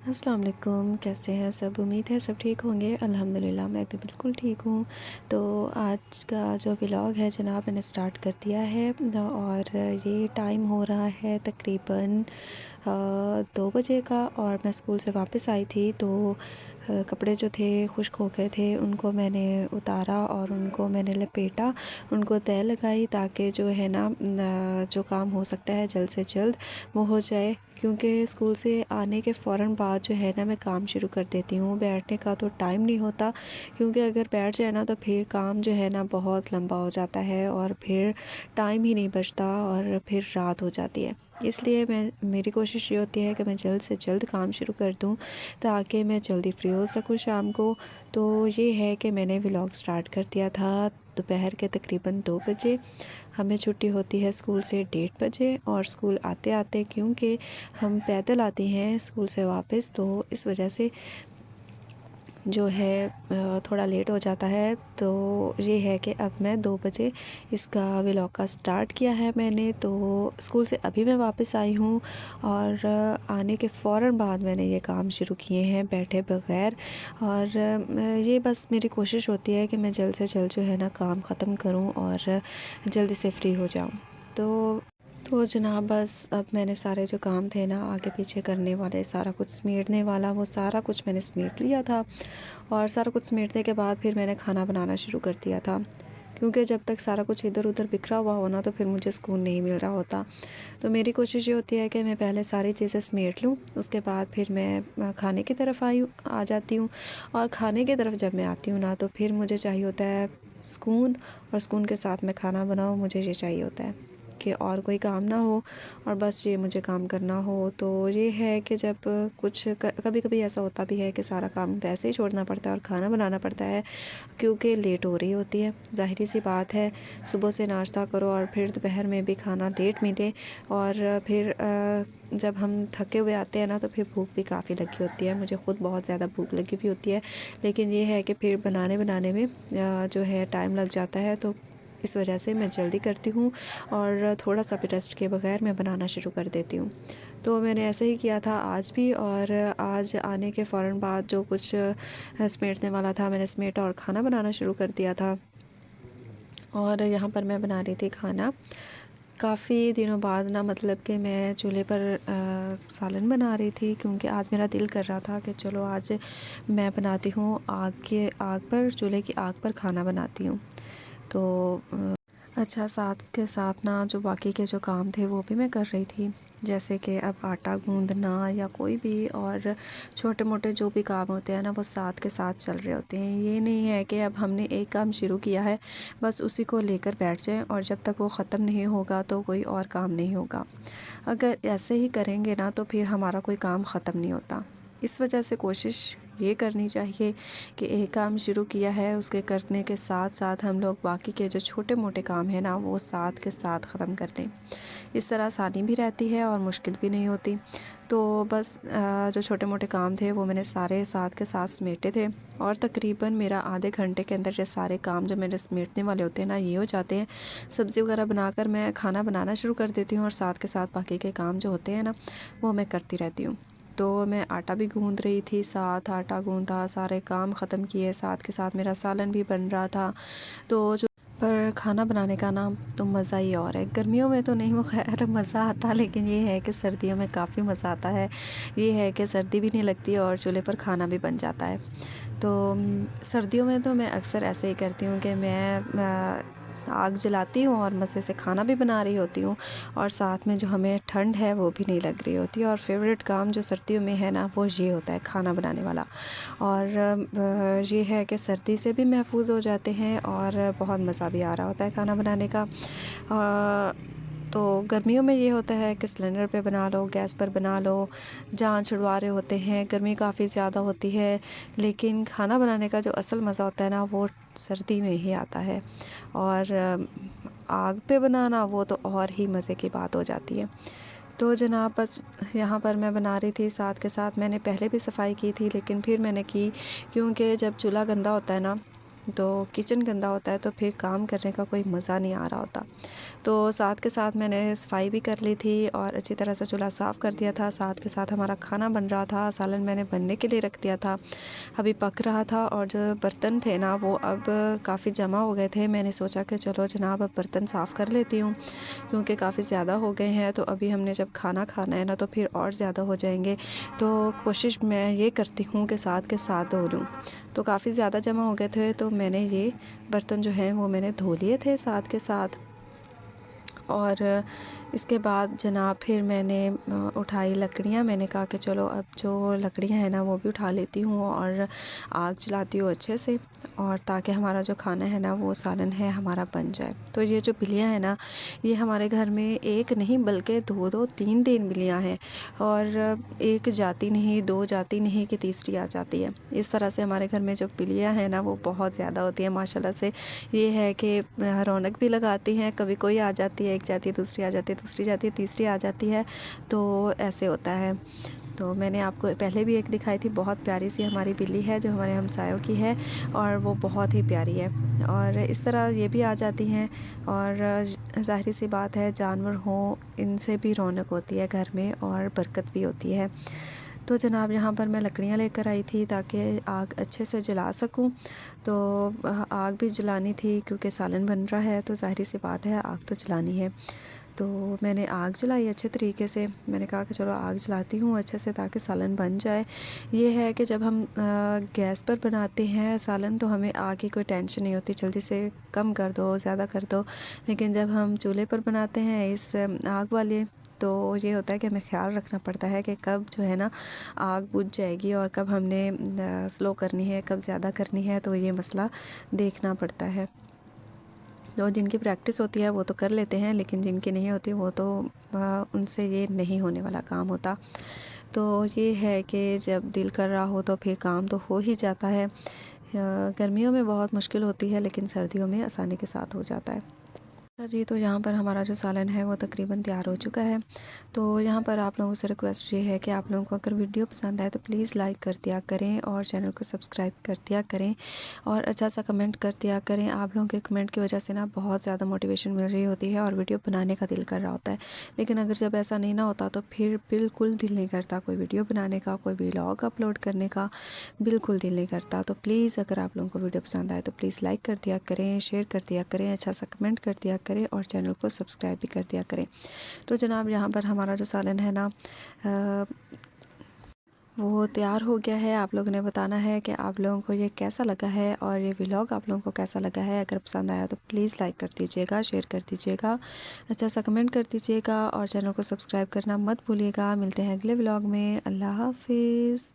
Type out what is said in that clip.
अस्सलाम वालेकुम, कैसे हैं सब? उम्मीद है सब ठीक होंगे। अल्हम्दुलिल्लाह मैं भी बिल्कुल ठीक हूँ। तो आज का जो व्लॉग है जनाब मैंने स्टार्ट कर दिया है और ये टाइम हो रहा है तकरीबन 2 बजे का और मैं स्कूल से वापस आई थी तो कपड़े जो थे खुश्क हो गए थे, उनको मैंने उतारा और उनको मैंने लपेटा, उनको तह लगाई ताकि जो है ना जो काम हो सकता है जल्द से जल्द वो हो जाए। क्योंकि स्कूल से आने के फ़ौरन बाद जो है ना मैं काम शुरू कर देती हूँ, बैठने का तो टाइम नहीं होता, क्योंकि अगर बैठ जाए ना तो फिर काम जो है ना बहुत लंबा हो जाता है और फिर टाइम ही नहीं बचता और फिर रात हो जाती है। इसलिए मेरी कोशिश ये होती है कि मैं जल्द से जल्द काम शुरू कर दूँ ताकि मैं जल्दी फ्री हो सकूँ शाम को। तो ये है कि मैंने व्लॉग स्टार्ट कर दिया था दोपहर के तकरीबन 2 बजे। हमें छुट्टी होती है स्कूल से 1:30 बजे और स्कूल आते आते क्योंकि हम पैदल आते हैं स्कूल से वापस, तो इस वजह से जो है थोड़ा लेट हो जाता है। तो ये है कि अब मैं 2 बजे इसका व्लॉग का स्टार्ट किया है मैंने। तो स्कूल से अभी मैं वापस आई हूँ और आने के फ़ौरन बाद मैंने ये काम शुरू किए हैं बैठे बगैर। और ये बस मेरी कोशिश होती है कि मैं जल्द से जल्द जो है ना काम ख़त्म करूँ और जल्दी से फ्री हो जाऊँ। तो जनाब बस अब मैंने सारे जो काम थे ना आगे पीछे करने वाले, सारा कुछ समेटने वाला, वो सारा कुछ मैंने समेट लिया था। और सारा कुछ समेटने के बाद फिर मैंने खाना बनाना शुरू कर दिया था, क्योंकि जब तक सारा कुछ इधर उधर बिखरा हुआ हो ना तो फिर मुझे सुकून नहीं मिल रहा होता। तो मेरी कोशिश ये होती है कि मैं पहले सारी चीज़ें समेट लूँ, उसके बाद फिर मैं खाने की तरफ आ जाती हूँ। और खाने की तरफ जब मैं आती हूँ ना तो फिर मुझे चाहिए होता है सुकून, और सुकून के साथ मैं खाना बनाऊँ। मुझे ये चाहिए होता है कि और कोई काम ना हो और बस ये मुझे काम करना हो। तो ये है कि जब कुछ कभी कभी ऐसा होता भी है कि सारा काम वैसे ही छोड़ना पड़ता है और खाना बनाना पड़ता है, क्योंकि लेट हो रही होती है। ज़ाहिर सी बात है, सुबह से नाश्ता करो और फिर दोपहर में भी खाना लेट मिले और फिर जब हम थके हुए आते हैं ना तो फिर भूख भी काफ़ी लगी होती है। मुझे ख़ुद बहुत ज़्यादा भूख लगी हुई होती है, लेकिन ये है कि फिर बनाने में जो है टाइम लग जाता है। तो इस वजह से मैं जल्दी करती हूँ और थोड़ा सा भी रेस्ट के बगैर मैं बनाना शुरू कर देती हूँ। तो मैंने ऐसे ही किया था आज भी, और आज आने के फ़ौरन बाद जो कुछ समेटने वाला था मैंने समेटा और खाना बनाना शुरू कर दिया था। और यहाँ पर मैं बना रही थी खाना काफ़ी दिनों बाद ना, मतलब कि मैं चूल्हे पर सालन बना रही थी, क्योंकि आज मेरा दिल कर रहा था कि चलो आज मैं बनाती हूँ आग पर, चूल्हे की आग पर खाना बनाती हूँ। तो अच्छा, साथ के साथ ना जो बाकी के जो काम थे वो भी मैं कर रही थी, जैसे कि अब आटा गूंदना या कोई भी और छोटे मोटे जो भी काम होते हैं ना वो साथ के साथ चल रहे होते हैं। ये नहीं है कि अब हमने एक काम शुरू किया है बस उसी को लेकर बैठ जाएं और जब तक वो ख़त्म नहीं होगा तो कोई और काम नहीं होगा। अगर ऐसे ही करेंगे ना तो फिर हमारा कोई काम ख़त्म नहीं होता। इस वजह से कोशिश ये करनी चाहिए कि एक काम शुरू किया है उसके करने के साथ साथ हम लोग बाकी के जो छोटे मोटे काम हैं ना वो साथ के साथ ख़त्म कर लें। इस तरह आसानी भी रहती है और मुश्किल भी नहीं होती। तो बस जो छोटे मोटे काम थे वो मैंने सारे साथ के साथ समेटे थे और तकरीबन मेरा आधे घंटे के अंदर ये सारे काम जो मेरे समेटने वाले होते हैं ना ये हो जाते हैं। सब्ज़ी वगैरह बनाकर मैं खाना बनाना शुरू कर देती हूँ और साथ के साथ बाकी के काम जो होते हैं ना वो मैं करती रहती हूँ। तो मैं आटा भी गूंद रही थी, साथ आटा गूंदा, सारे काम ख़त्म किए, साथ के साथ मेरा सालन भी बन रहा था। तो जो पर खाना बनाने का ना तो मज़ा ही और है। गर्मियों में तो नहीं वो खैर मज़ा आता, लेकिन ये है कि सर्दियों में काफ़ी मज़ा आता है। ये है कि सर्दी भी नहीं लगती और चूल्हे पर खाना भी बन जाता है। तो सर्दियों में तो मैं अक्सर ऐसे ही करती हूँ कि मैं आग जलाती हूँ और मज़े से खाना भी बना रही होती हूँ और साथ में जो हमें ठंड है वो भी नहीं लग रही होती है। और फेवरेट काम जो सर्दियों में है ना वो ये होता है खाना बनाने वाला। और ये है कि सर्दी से भी महफूज हो जाते हैं और बहुत मज़ा भी आ रहा होता है खाना बनाने का। तो गर्मियों में ये होता है कि सिलेंडर पे बना लो, गैस पर बना लो, जान छुड़वा रहे होते हैं, गर्मी काफ़ी ज़्यादा होती है। लेकिन खाना बनाने का जो असल मज़ा होता है ना वो सर्दी में ही आता है। और आग पे बनाना वो तो और ही मज़े की बात हो जाती है। तो जनाब बस यहाँ पर मैं बना रही थी, साथ के साथ मैंने पहले भी सफाई की थी लेकिन फिर मैंने की, क्योंकि जब चूल्हा गंदा होता है ना तो किचन गंदा होता है तो फिर काम करने का कोई मज़ा नहीं आ रहा होता। तो साथ के साथ मैंने सफाई भी कर ली थी और अच्छी तरह से चूल्हा साफ़ कर दिया था। साथ के साथ हमारा खाना बन रहा था, सालन मैंने बनने के लिए रख दिया था, अभी पक रहा था। और जो बर्तन थे ना वो अब काफ़ी जमा हो गए थे। मैंने सोचा कि चलो जनाब अब बर्तन साफ़ कर लेती हूँ, क्योंकि काफ़ी ज़्यादा हो गए हैं। तो अभी हमने जब खाना खाना है ना तो फिर और ज़्यादा हो जाएंगे, तो कोशिश मैं ये करती हूँ कि साथ के साथ धो लूँ। तो काफ़ी ज़्यादा जमा हो गए थे, तो मैंने ये बर्तन जो हैं वो मैंने धो लिए थे साथ के साथ। और इसके बाद जनाब फिर मैंने उठाई लकड़ियाँ। मैंने कहा कि चलो अब जो लकड़ियाँ हैं ना वो भी उठा लेती हूँ और आग जलाती हूँ अच्छे से, और ताकि हमारा जो खाना है ना वो सालन है हमारा बन जाए। तो ये जो बिल्लियाँ हैं ना, ये हमारे घर में एक नहीं बल्कि दो दो तीन तीन बिल्लियाँ हैं, और एक जाती नहीं, दो जाती नहीं कि तीसरी आ जाती है। इस तरह से हमारे घर में जो बिल्लियाँ हैं ना वो बहुत ज़्यादा होती हैं माशाल्लाह से। ये है कि रौनक भी लगाती हैं, कभी कोई आ जाती है, एक जाती है, दूसरी आ जाती है, दूसरी जाती है, तीसरी आ जाती है, तो ऐसे होता है। तो मैंने आपको पहले भी एक दिखाई थी, बहुत प्यारी सी हमारी बिल्ली है जो हमारे हमसायों की है, और वो बहुत ही प्यारी है। और इस तरह ये भी आ जाती हैं, और ज़ाहिर सी बात है जानवर हों इनसे भी रौनक होती है घर में और बरकत भी होती है। तो जनाब यहाँ पर मैं लकड़ियाँ लेकर आई थी ताकि आग अच्छे से जला सकूँ। तो आग भी जलानी थी क्योंकि सालन बन रहा है, तो ज़ाहिर सी बात है आग तो जलानी है। तो मैंने आग जलाई अच्छे तरीके से। मैंने कहा कि चलो आग जलाती हूँ अच्छे से ताकि सालन बन जाए। ये है कि जब हम गैस पर बनाते हैं सालन तो हमें आग की कोई टेंशन नहीं होती, जल्दी से कम कर दो, ज़्यादा कर दो। लेकिन जब हम चूल्हे पर बनाते हैं इस आग वाले, तो ये होता है कि हमें ख़्याल रखना पड़ता है कि कब जो है ना आग बुझ जाएगी और कब हमने स्लो करनी है, कब ज़्यादा करनी है, तो ये मसला देखना पड़ता है। तो जिनकी प्रैक्टिस होती है वो तो कर लेते हैं, लेकिन जिनकी नहीं होती वो तो उनसे ये नहीं होने वाला काम होता। तो ये है कि जब दिल कर रहा हो तो फिर काम तो हो ही जाता है। गर्मियों में बहुत मुश्किल होती है, लेकिन सर्दियों में आसानी के साथ हो जाता है। अच्छा जी, तो यहाँ पर हमारा जो सालन है वो तकरीबन तैयार हो चुका है। तो यहाँ पर आप लोगों से रिक्वेस्ट ये है कि आप लोगों को अगर वीडियो पसंद आए तो प्लीज़ लाइक कर दिया करें और चैनल को सब्सक्राइब कर दिया करें और अच्छा सा कमेंट कर दिया करें। आप लोगों के कमेंट की वजह से ना बहुत ज़्यादा मोटिवेशन मिल रही होती है और वीडियो बनाने का दिल कर रहा होता है। लेकिन अगर जब ऐसा नहीं ना होता तो फिर बिल्कुल दिल नहीं करता कोई वीडियो बनाने का, कोई व्लॉग अपलोड करने का, बिल्कुल दिल नहीं करता। तो प्लीज़ अगर आप लोगों को वीडियो पसंद आए तो प्लीज़ लाइक कर दिया करें, शेयर कर दिया करें, अच्छा सा कमेंट कर दिया करें और चैनल को सब्सक्राइब भी कर दिया करें। तो जनाब यहाँ पर हमारा जो सालन है ना वो तैयार हो गया है। आप लोगों ने बताना है कि आप लोगों को ये कैसा लगा है और ये व्लॉग आप लोगों को कैसा लगा है। अगर पसंद आया तो प्लीज़ लाइक कर दीजिएगा, शेयर कर दीजिएगा, अच्छा सा कमेंट कर दीजिएगा और चैनल को सब्सक्राइब करना मत भूलिएगा। मिलते हैं अगले व्लॉग में। अल्लाह हाफिज़।